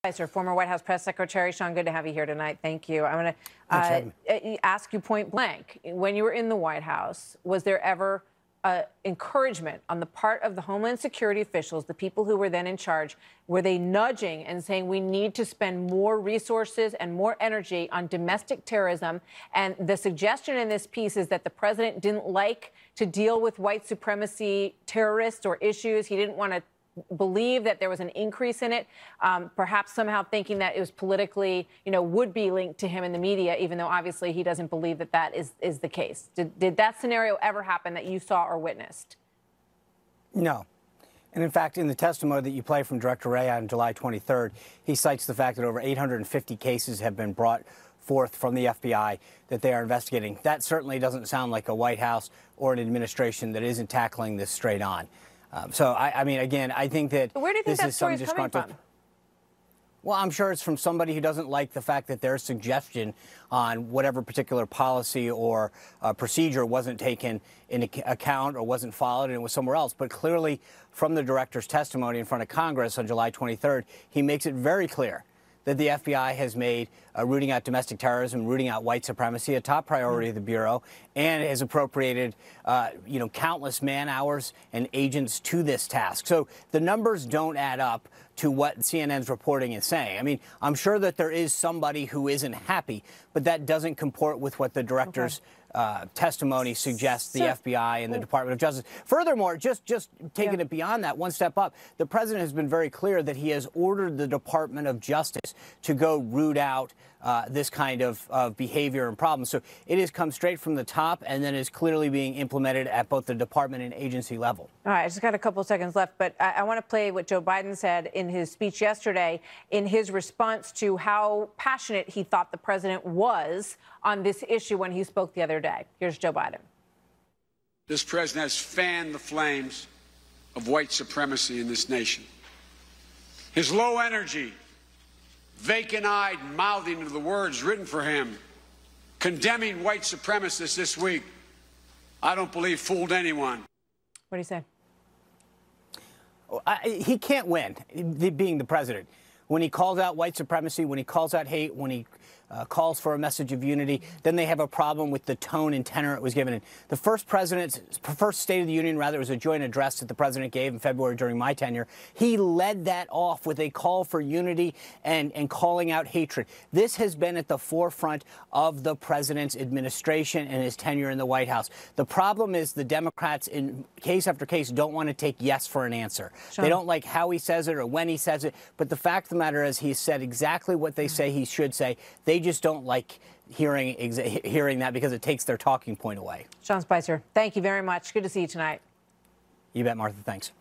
Spicer, former White House press secretary. Sean, good to have you here tonight. Thank you. I'm going to ask you point blank. When you were in the White House, was there ever encouragement on the part of the Homeland Security officials, the people who were then in charge? Were they nudging and saying we need to spend more resources and more energy on domestic terrorism? And the suggestion in this piece is that the president didn't like to deal with white supremacy terrorists or issues. He didn't want to believe that there was an increase in it, perhaps somehow thinking that it was politically, would be linked to him in the media, even though obviously he doesn't believe that that is the case. Did that scenario ever happen that you saw or witnessed? No. And in fact, in the testimony that you play from Director Wray on July 23rd, he cites the fact that over 850 cases have been brought forth from the FBI that they are investigating. That certainly doesn't sound like a White House or an administration that isn't tackling this straight on. So, I mean, again, I think that where do you think that story is coming from? Well, I'm sure it's from somebody who doesn't like the fact that their suggestion on whatever particular policy or procedure wasn't taken into account or wasn't followed and it was somewhere else. But clearly, from the director's testimony in front of Congress on July 23rd, he makes it very clear that the FBI has made rooting out domestic terrorism, rooting out white supremacy a top priority of the Bureau, and has appropriated, countless man hours and agents to this task. So the numbers don't add up to what CNN's reporting is saying. I mean, I'm sure that there is somebody who isn't happy, but that doesn't comport with what the director's testimony suggests the FBI and the Department of Justice. Furthermore, just taking it beyond that, one step up, the president has been very clear that he has ordered the Department of Justice to go root out this kind of behavior and problem. So it has come straight from the top and then is clearly being implemented at both the department and agency level. All right, I just got a couple of seconds left, but I want to play what Joe Biden said in his speech yesterday in his response to how passionate he thought the president was on this issue when he spoke the other day. Here's Joe Biden. This president has fanned the flames of white supremacy in this nation. His low energy, vacant-eyed mouthing of the words written for him, condemning white supremacists this week, I don't believe fooled anyone. What do you say? He can't win, being the president. When he calls out white supremacy, when he calls out hate, when he calls for a message of unity, then they have a problem with the tone and tenor it was given in. The first State of the Union, rather, was a joint address that the president gave in February during my tenure. He led that off with a call for unity and calling out hatred. This has been at the forefront of the president's administration and his tenure in the White House. The problem is the Democrats, in case after case, don't want to take yes for an answer. Sure. They don't like how he says it or when he says it. But the fact of the matter is he's said exactly what they say he should say. They just don't like hearing that because it takes their talking point away. Sean Spicer, thank you very much. Good to see you tonight. You bet, Martha. Thanks.